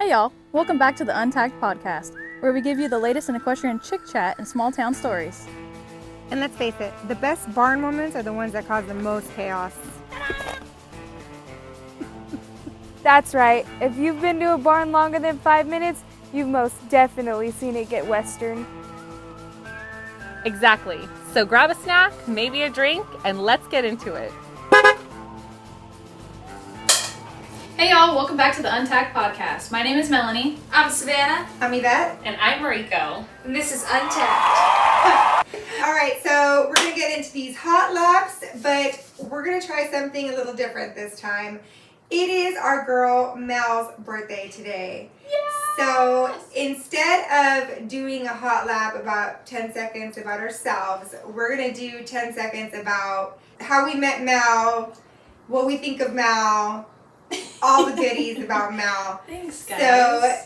Hey y'all, welcome back to the Untagged Podcast, where we give you the latest in equestrian chick chat and small town stories. And let's face it, the best barn moments are the ones that cause the most chaos. That's right. If you've been to a barn longer than 5 minutes, you've most definitely seen it get western. Exactly. So grab a snack, maybe a drink, and let's get into it. Hey y'all, welcome back to the Untagged Podcast. My name is Melanie. I'm Savannah. I'm Yvette. And I'm Mariko. And this is Untagged. All right, so we're going to get into these hot laps, but we're going to try something a little different this time. It is our girl Mel's birthday today. Yes! So instead of doing a hot lap about 10 seconds about ourselves, we're going to do 10 seconds about how we met Mel, what we think of Mel, all the goodies about Mel. Thanks, guys. So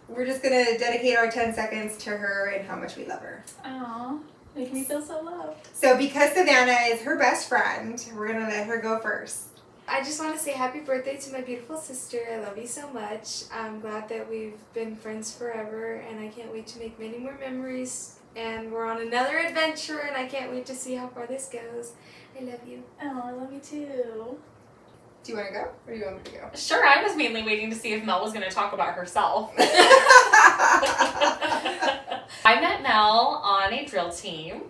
we're just going to dedicate our 10 seconds to her and how much we love her. Aww, making me feel so loved. So because Savannah is her best friend, we're going to let her go first. I just want to say happy birthday to my beautiful sister. I love you so much. I'm glad that we've been friends forever, and I can't wait to make many more memories. And we're on another adventure, and I can't wait to see how far this goes. I love you. Oh, I love you too. Do you want to go, or do you want me to go? Sure, I was mainly waiting to see if Mel was going to talk about herself. I met Mel on a drill team,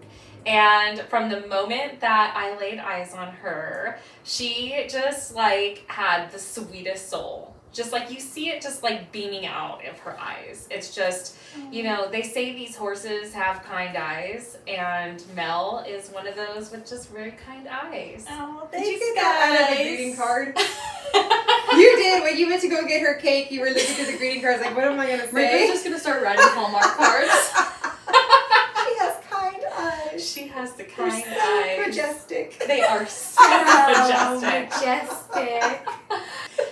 and from the moment that I laid eyes on her, she just had the sweetest soul. Just you see it just beaming out of her eyes. It's just, they say these horses have kind eyes, and Mel is one of those with just very kind eyes. Oh, Did thanks, you get that out of the guys. greeting card? You did. When you went to go get her cake, you were looking through the greeting cards what am I going to say? Rika's just going to start writing Hallmark cards. She has kind eyes. She has the They're kind so eyes. majestic. They are so majestic. Majestic.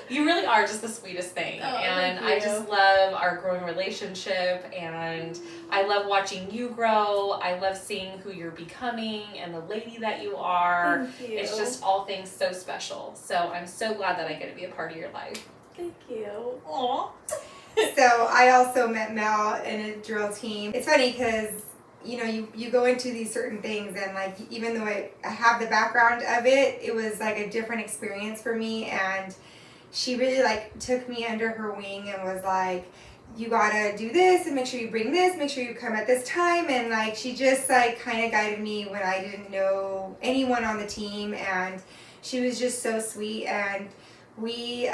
You really are just the sweetest thing. Oh, and thank you. I just love our growing relationship, and I love watching you grow. I love seeing who you're becoming and the lady that you are. Thank you. It's just all things so special. So I'm so glad that I get to be a part of your life. Thank you. Aw. So I also met Mel in a drill team. It's funny because you go into these certain things, and even though I have the background of it, it was a different experience for me. And she really took me under her wing and was you gotta do this and make sure you bring this, make sure you come at this time. And she just kind of guided me when I didn't know anyone on the team. And she was just so sweet. And we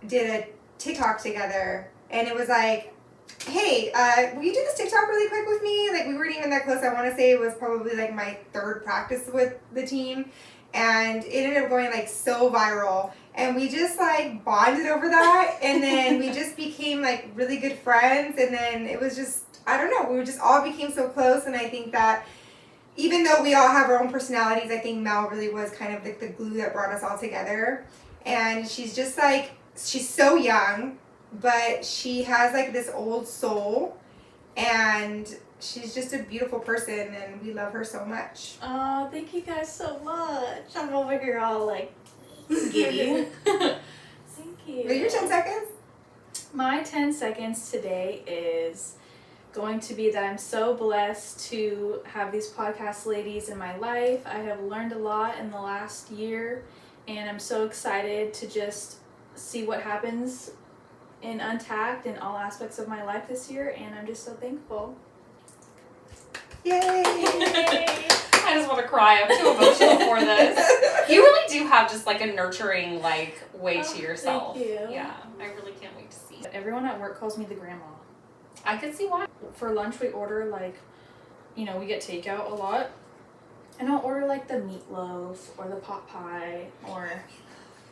did a TikTok together, and it was hey, will you do this TikTok really quick with me? We weren't even that close. I want to say it was probably my third practice with the team, and it ended up going so viral, and we just bonded over that, and then we just became really good friends, and then it was just, I don't know, we just all became so close. And I think that even though we all have our own personalities, I think Mel really was kind of the glue that brought us all together. And she's just she's so young, but she has this old soul, and she's just a beautiful person, and we love her so much. Oh, thank you guys so much. I'm over here all giddy. Thank you. Your 10 seconds? My 10 seconds today is going to be that I'm so blessed to have these podcast ladies in my life. I have learned a lot in the last year, and I'm so excited to just see what happens in Untagged in all aspects of my life this year, and I'm just so thankful. Yay! I just want to cry. I'm too emotional for this. You really do have just a nurturing way to yourself. Thank you. Yeah, I really can't wait to see. Everyone at work calls me the grandma. I could see why. For lunch we order we get takeout a lot, and I'll order the meatloaf or the pot pie, or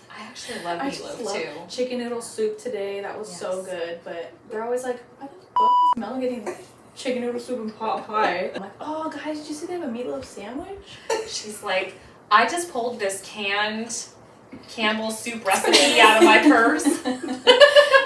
I actually love I just meatloaf love too. chicken noodle soup today. That was so Yes. good, but they're always why the fuck is Mel getting chicken noodle soup and pot pie? I'm oh guys, did you see they have a meatloaf sandwich? She's I just pulled this canned Campbell's soup recipe out of my purse.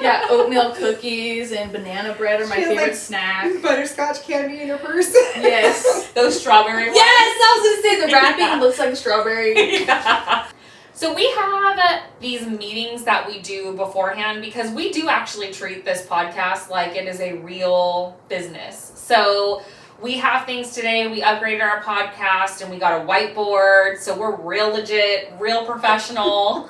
Yeah, oatmeal cookies and banana bread are my She has, favorite snack. Butterscotch candy in her purse. Yes. Those strawberry ones. Yes, I was gonna say the wrapping looks like strawberry. Yeah. So we have these meetings that we do beforehand because we do actually treat this podcast like it is a real business. So we have things today. We upgraded our podcast and we got a whiteboard. So we're real legit, real professional.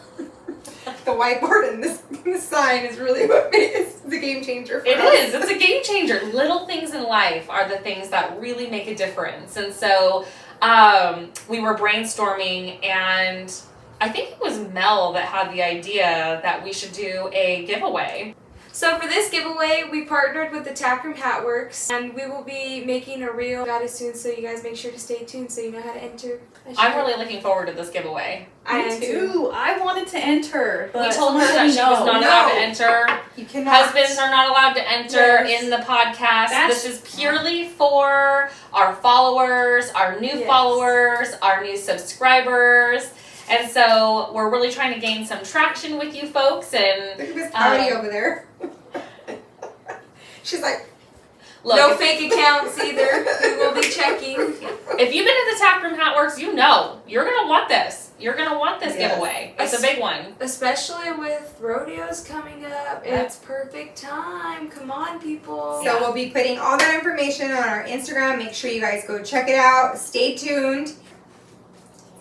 The whiteboard and this sign is really what is the game changer for us. It is. It's a game changer. Little things in life are the things that really make a difference. And so we were brainstorming, and I think it was Mel that had the idea that we should do a giveaway. So for this giveaway, we partnered with the Tackroom Hat Works, and we will be making a reel about it soon, so you guys make sure to stay tuned so you know how to enter. I'm really looking forward to this giveaway. I Me am too. I wanted to enter, but We told her that she was not allowed to enter. You cannot. Husbands are not allowed to enter in the podcast. That's- This is purely for our followers, our new Yes. followers, our new subscribers. And so we're really trying to gain some traction with you folks. And Look at Miss Pouty over there. She's like, look, no fake accounts either. We will be checking. if you've been to the Tackroom Hat Works, you know you're gonna want this. You're gonna want this Yes. giveaway. It's a big one. Especially with rodeos coming up. Yeah. It's perfect time. Come on, people. so we'll be putting all that information on our Instagram. Make sure you guys go check it out. Stay tuned.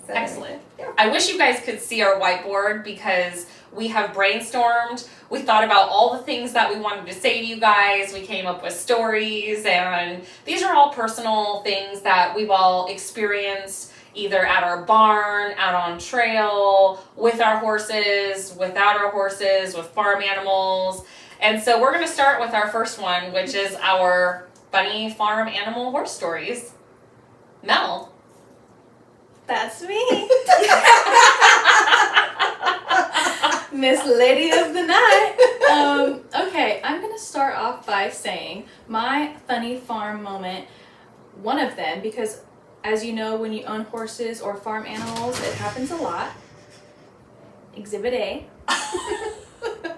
So, Excellent. yeah. I wish you guys could see our whiteboard because we have brainstormed. We thought about all the things that we wanted to say to you guys. We came up with stories, and these are all personal things that we've all experienced either at our barn, out on trail, with our horses, without our horses, with farm animals. And so we're going to start with our first one, which is our funny farm animal horse stories. Mel. That's me. Miss Lady of the Night. Okay, I'm going to start off by saying my funny farm moment, one of them, because as you know, when you own horses or farm animals, it happens a lot. Exhibit A.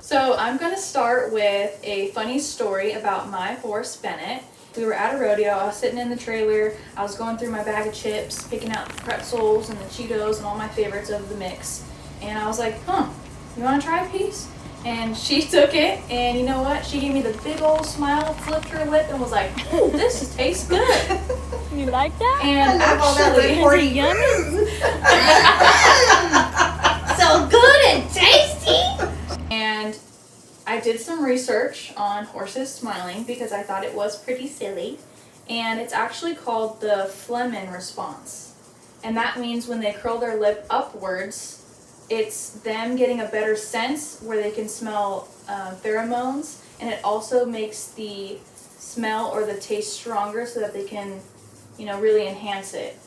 So I'm going to start with a funny story about my horse, Bennett. We were at a rodeo. I was sitting in the trailer. I was going through my bag of chips, picking out the pretzels and the Cheetos and all my favorites of the mix. And I was like, you want to try a piece? And she took it, and you know what? She gave me the big old smile, flipped her lip, and was like, this tastes good. You like that? And I love all that actually, reporting. so good and tasty. And I did some research on horses smiling because I thought it was pretty silly. And it's actually called the Flehmen response. And that means when they curl their lip upwards, it's them getting a better sense where they can smell pheromones. And it also makes the smell or the taste stronger so that they can, really enhance it.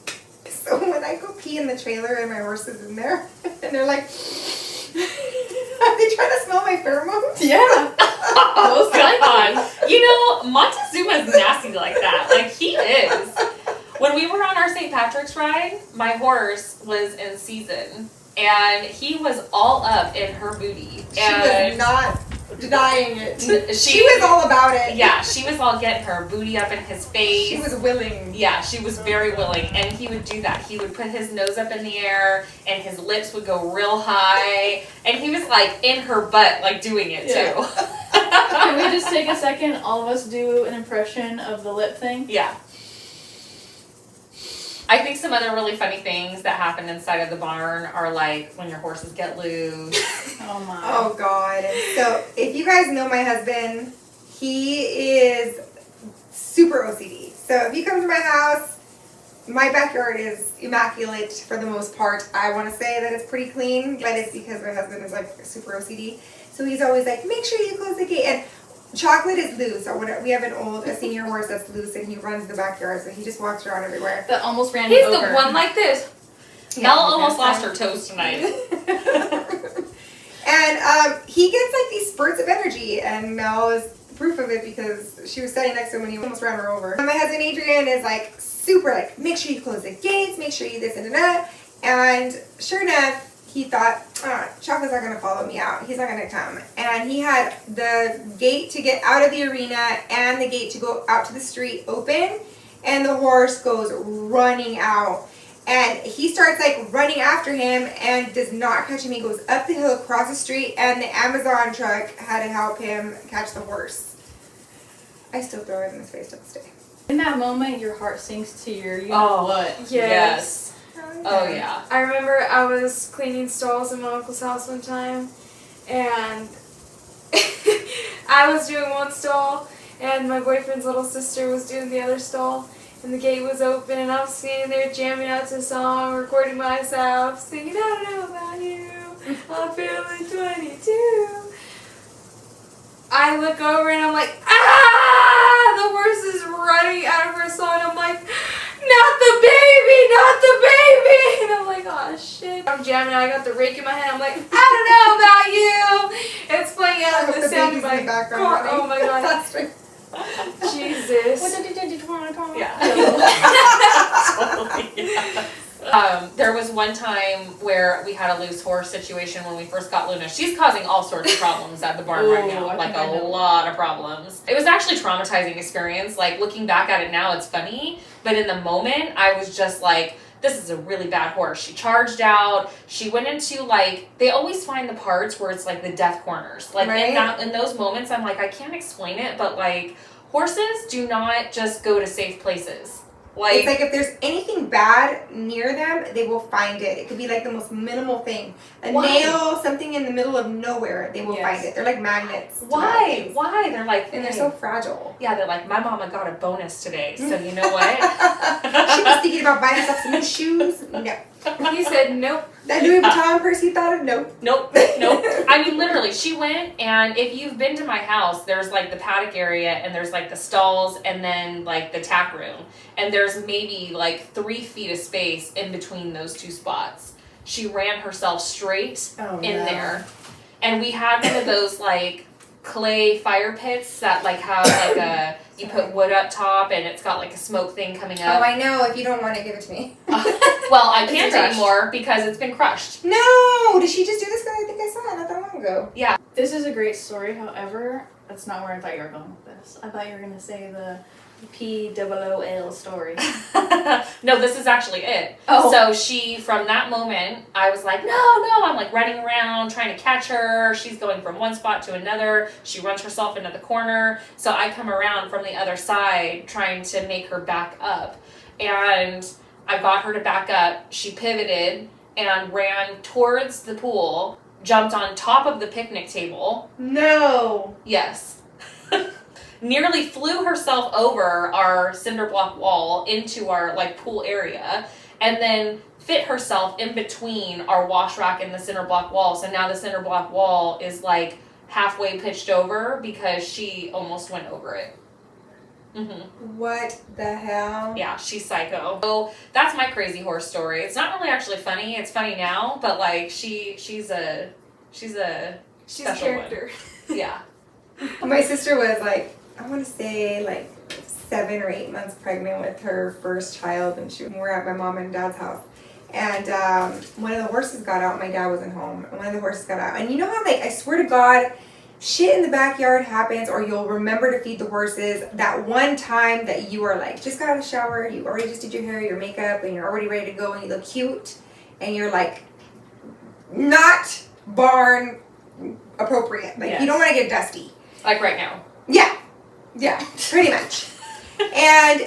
So when I go pee in the trailer and my horse is in there, and they're like, are they trying to smell my pheromones? Yeah. Oh, God. Montezuma's nasty like that. Like, he is. When we were on our St. Patrick's ride, my horse was in season, and he was all up in her booty. She was not denying it. She was all about it. Yeah, she was all getting her booty up in his face. She was willing. Yeah, she was very willing, and he would do that. He would put his nose up in the air, and his lips would go real high, and he was like in her butt, like doing it too. Can we just take a second, all of us do an impression of the lip thing? Yeah. I think some other really funny things that happen inside of the barn are like when your horses get loose. Oh my. Oh God. So if you guys know my husband, he is super OCD. So if you come to my house, my backyard is immaculate for the most part. I want to say that it's pretty clean, but it's because my husband is like super OCD. So he's always like, make sure you close the gate. And Chocolate is loose. We have a senior horse that's loose, and he runs the backyard, so he just walks around everywhere. That almost ran He's me over. the one like this. Mel almost lost her toes tonight. And he gets like these spurts of energy, and Mel is proof of it because she was standing next to him when he almost ran her over. And my husband Adrian is like super like, make sure you close the gates, make sure you this and that. And sure enough, he thought, Chocolate's not going to follow me out. He's not going to come. And he had the gate to get out of the arena and the gate to go out to the street open. And the horse goes running out. And he starts like running after him and does not catch him. He goes up the hill, across the street, and the Amazon truck had to help him catch the horse. I still throw it in his face to this day. In that moment, your heart sinks to your, you know what? Yes. Oh, yeah. I remember I was cleaning stalls in my uncle's house one time, and I was doing one stall, and my boyfriend's little sister was doing the other stall, and the gate was open, and I was standing there jamming out to a song, recording myself, singing, I don't know about you, I'm feeling 22. I look over and I'm like, ah! The horse is running out of her stall, and I'm like, not the baby, not the baby! And I'm like, oh shit. I'm jamming, I got the rake in my hand, I'm like, I don't know about you! It's playing out of the sound in my car. Oh my god. Jesus. What did you want to call me? Yeah. Totally, yes. There was one time where we had a loose horse situation when we first got Luna. She's causing all sorts of problems at the barn right now, like a lot of problems. It was actually a traumatizing experience. Like, looking back at it now, it's funny, but in the moment, I was just like, this is a really bad horse. She charged out. She went into, like, they always find the parts where it's like the death corners. Like, in those moments, I'm like, I can't explain it, but like, horses do not just go to safe places. Like, it's like if there's anything bad near them, they will find it. It could be like the most minimal thing. A nail, something in the middle of nowhere, they will find it. They're like magnets. Why? They're like, and they're so fragile. Yeah, they're like, my mama got a bonus today, so you know what? She was thinking about buying herself some new shoes. No. He said, nope. That Louis Vuitton purse he thought of? Nope. Nope. I mean, literally, she went, and if you've been to my house, there's like the paddock area, and there's like the stalls, and then like the tack room. And there's maybe like 3 feet of space in between those two spots. She ran herself straight in there. And we had one of those like clay fire pits that like have like a, you put wood up top and it's got like a smoke thing coming up. Oh, I know. If you don't want it, give it to me. Well, I can't anymore because it's been crushed. No! Did she just do this? Because I think I saw it not that long ago. Yeah. This is a great story, however, that's not where I thought you were going with this. I thought you were going to say the POOL story. No, this is actually it. Oh. So from that moment, I was like, no, I'm like running around trying to catch her. She's going from one spot to another. She runs herself into the corner. So I come around from the other side trying to make her back up. And I got her to back up. She pivoted and ran towards the pool, jumped on top of the picnic table. No! Yes. Nearly flew herself over our cinder block wall into our like pool area, and then fit herself in between our wash rack and the cinder block wall. So now the cinder block wall is like halfway pitched over because she almost went over it. Mm-hmm. What the hell? Yeah, she's psycho. So that's my crazy horse story. It's not really actually funny. It's funny now, but like she's a special character. One. Yeah. My sister was like, I want to say like 7 or 8 months pregnant with her first child, and we were at my mom and dad's house. And one of the horses got out. My dad wasn't home. And one of the horses got out. And you know how, like, I swear to God, shit in the backyard happens, or you'll remember to feed the horses that one time that you are like, just got out of the shower, you already just did your hair, your makeup, and you're already ready to go, and you look cute, and you're like, not barn appropriate. Like, you don't want to get dusty. Like right now. Yeah, pretty much. And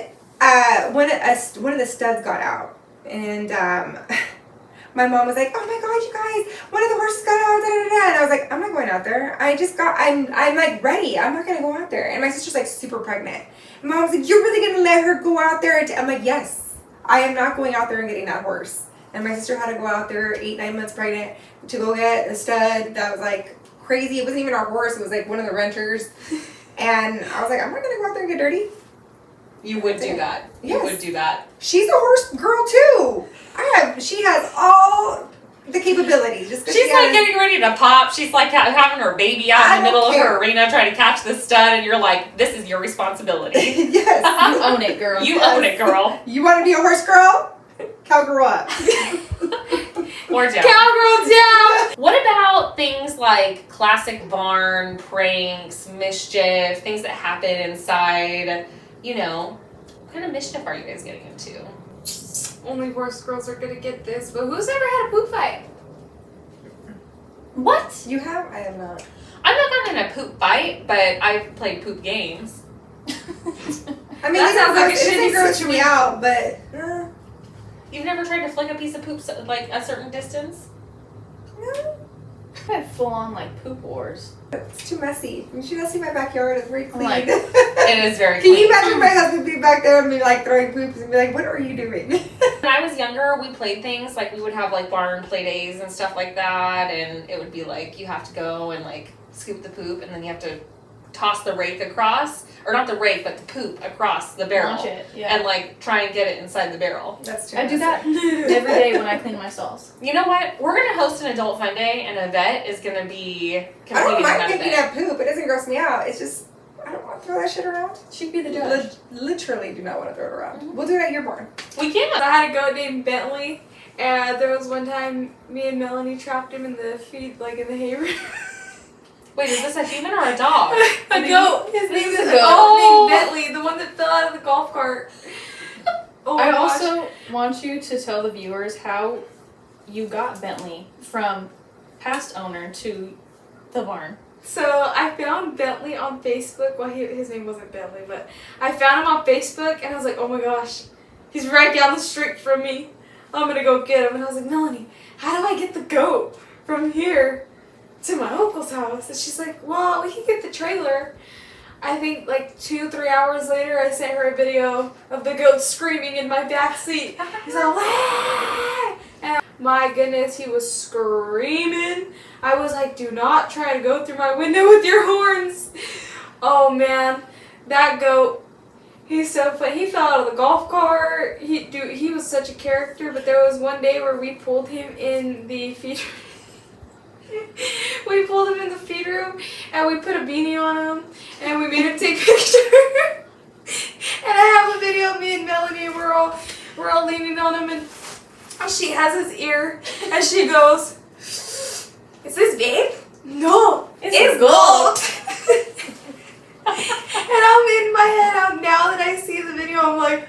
one of the studs got out, and my mom was like, "Oh my God, you guys! One of the horses got out!" Da, da, da. And I was like, "I'm not going out there. I'm like ready. I'm not gonna go out there." And my sister's like super pregnant. And my mom's like, "You're really gonna let her go out there?" I'm like, "Yes, I am not going out there and getting that horse." And my sister had to go out there 8-9 months pregnant to go get a stud that was like crazy. It wasn't even our horse. It was like one of the renters. And I was like, I'm not going to go out there and get dirty. You would do that. Yes. You would do that. She's a horse girl too. She has all the capabilities. She's like getting ready to pop. She's like having her baby out in the middle of her arena trying to catch the stud, and you're like, this is your responsibility. Yes. You own it, girl. You own it, girl. You want to be a horse girl? Cowgirl up. Or down. Cowgirl down! What about things like classic barn pranks, mischief, things that happen inside? You know, what kind of mischief are you guys getting into? only horse girls are gonna get this, but who's ever had a poop fight? What? You have? I have not. I've not gotten in a poop fight, but I've played poop games. I mean, That sounds like a it shitty gross me situation. out, but You've never tried to flick a piece of poop like a certain distance? no, I had full on like poop wars. it's too messy. You should not see my backyard. It's very clean. Like- It is very Can clean. you imagine my husband being back there and be like throwing poops and be like, "What are you doing?" When I was younger, we played things like we would have like barn play days and stuff like that, and it would be like you have to go and like scoop the poop, and then you have to toss the rake across, or not the rake, but the poop across the barrel, Launch it. Yeah. and like try and get it inside the barrel. That's too I do that messy. every day when I clean my stalls. You know what? We're gonna host an adult fun day, and Yvette is gonna be I don't competing in mind that picking event. up poop. It doesn't gross me out. It's just I don't want to throw that shit around. She'd be the judge. Literally do not want to throw it around. Mhm. We'll do it at your barn. We can. I had a goat named Bentley, and there was one time me and Melanie trapped him in the feed, like in the hay room. Wait, is this a human or a dog? A goat. His name is a a goat. goat named Bentley, the one that fell out of the golf cart. Oh my I gosh. also want you to tell the viewers how you got Bentley from past owner to the barn. So I found Bentley on Facebook. Well, his name wasn't Bentley, but I found him on Facebook, and I was like, oh my gosh, he's right down the street from me. I'm gonna go get him. And I was like, Melanie, how do I get the goat from here to my uncle's house? And she's like, well, we can get the trailer. I think like 2-3 hours later, I sent her a video of the goat screaming in my back seat. He's like, "Wah!" And my goodness, he was screaming. I was like, do not try to go through my window with your horns. Oh man, that goat, he's so funny. He fell out of the golf cart. He was such a character, but there was one day where we pulled him in the feed we pulled him in the feed room and we put a beanie on him and we made him take pictures. And I have a video of me and Melanie, and we're all leaning on him, and she has his ear and she goes, is this babe? No, it's gold. And I'm in my head out now that I see the video, I'm like,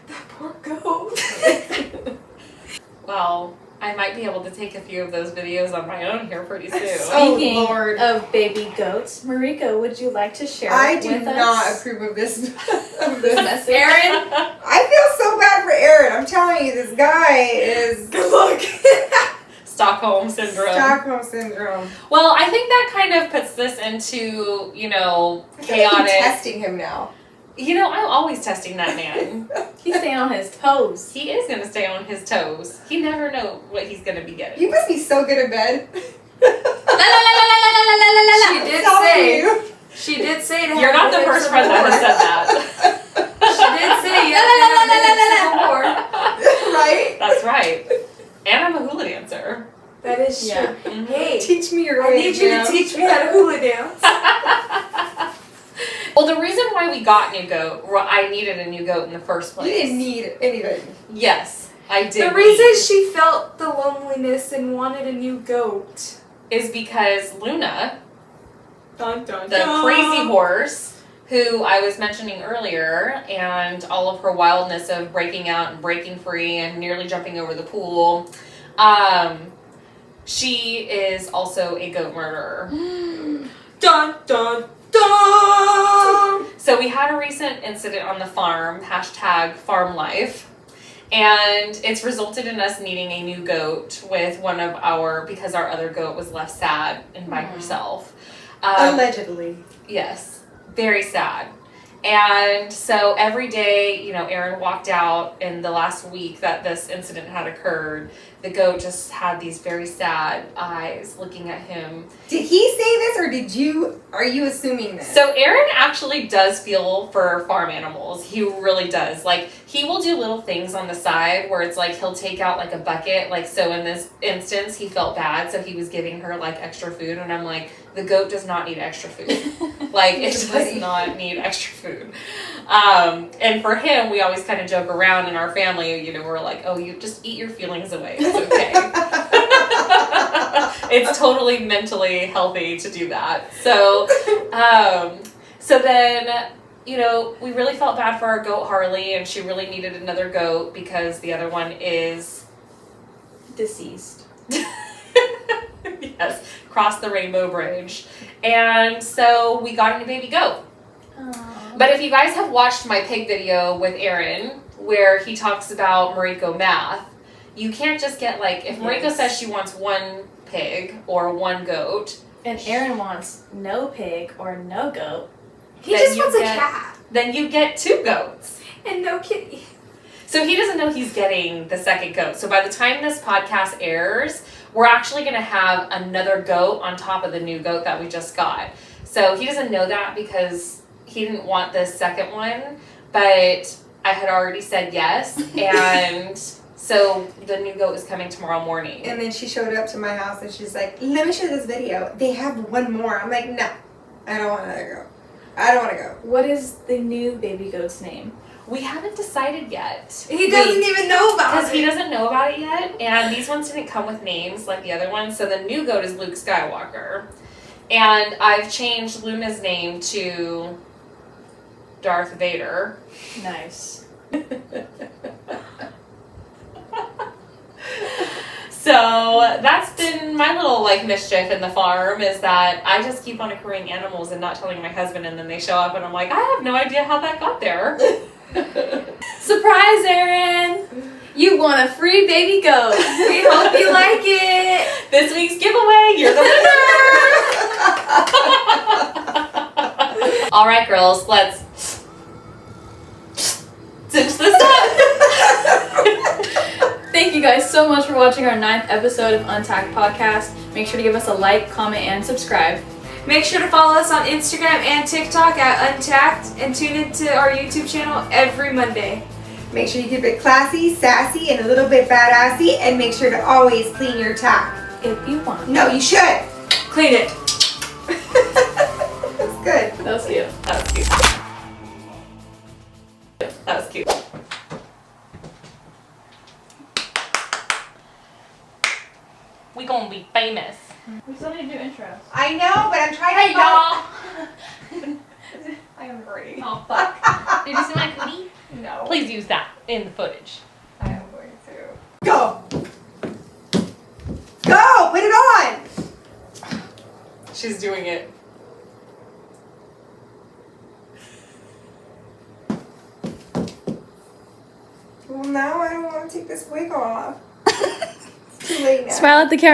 that poor goat. Well, I might be able to take a few of those videos on my own here pretty soon. Oh, Speaking Lord. of baby goats, Marika, would you like to share I it do with not us? approve of this. Of This this. message? Aaron, I feel so bad for Aaron. I'm telling you, this guy is good luck. Stockholm syndrome. Stockholm syndrome. Well, I think that kind of puts this into, you know, I feel like I'm chaotic. testing him now. You know, I'm always testing that man. He's staying on his toes. He is going to stay on his toes. He never know what he's going to be getting. You must be so good at bed. She did I'm telling say. you. She did say to You're not the have first friend that has said that. She did say you have to have the Right? That's right. And I'm a hula dancer. That is true. Yeah. Mhm. Hey, Teach me your I way. need you to Jim. teach me how to hula dance. Well, the reason why we got new goat, I needed a new goat in the first You place. didn't need anything. Yes, I did. The reason need- she felt the loneliness and wanted a new goat. is because Luna, Dun, dun, the crazy horse, who I was mentioning earlier, and all of her wildness of breaking out and breaking free and nearly jumping over the pool, she is also a goat murderer. Dun dun dun. So we had a recent incident on the farm, #farm life, and it's resulted in us needing a new goat with one of because our other goat was left sad and by herself. Allegedly. Yes, very sad. And so every day, you know, Aaron walked out in the last week that this incident had occurred. The goat just had these very sad eyes looking at him. Did he say this or are you assuming this? So Aaron actually does feel for farm animals. He really does. Like, he will do little things on the side where it's like he'll take out like a bucket. Like, so in this instance, he felt bad, so he was giving her like extra food. And I'm like, the goat does not need extra food. Like, it does not need extra food. And for him, we always kind of joke around in our family, you know, we're like, oh, you just eat your feelings away. It's okay. It's totally mentally healthy to do that. So, so then, you know, we really felt bad for our goat Harley, and she really needed another goat because the other one is Deceased. yes, crossed the rainbow bridge. And so we got a new baby goat. Aww. But if you guys have watched my pig video with Aaron, where he talks about Mariko math, you can't just get like, if Mariko Yes. says she wants one pig or one goat, And Aaron wants no pig or no goat. He Then just you wants a get- cat then you get 2 goats. and no kitty. So he doesn't know he's getting the second goat. So by the time this podcast airs, we're actually going to have another goat on top of the new goat that we just got. So he doesn't know that because he didn't want this second one, but I had already said yes, and so the new goat is coming tomorrow morning. And then she showed up to my house and she's like, let me show this video. They have one more. I'm like, no, I don't want another goat. I don't want to go. What is the new baby goat's name? We haven't decided yet. He doesn't even know about Because he it. doesn't know about it yet, and these ones didn't come with names like the other ones, so the new goat is Luke Skywalker. And I've changed Luna's name to Darth Vader. Nice. So that's been my little like mischief in the farm, is that I just keep on accruing animals and not telling my husband, and then they show up and I'm like, I have no idea how that got there. Surprise, Aaron! You won a free baby goat. We hope you like it. This week's giveaway, you're the winner! All right, girls, let's cinch this up. Thank you guys so much for watching our 9th episode of Untacked Podcast. Make sure to give us a like, comment, and subscribe. Make sure to follow us on Instagram and TikTok at Untacked, and tune into our YouTube channel every Monday. Make sure you keep it classy, sassy, and a little bit badassy. And make sure to always clean your tack. If you want. No, you should. Clean it. That's good. That was cute. That was cute. That was cute. We gonna be famous. We still need to do intros. I know, but I'm trying Hey to. y'all! I am great. Oh fuck. Did you see my cootie? No. Please use that in the footage. I am going to. Go. Go. Put it on. She's doing it. Well, now I don't want to take this wig off. It's too late now. Smile at the camera.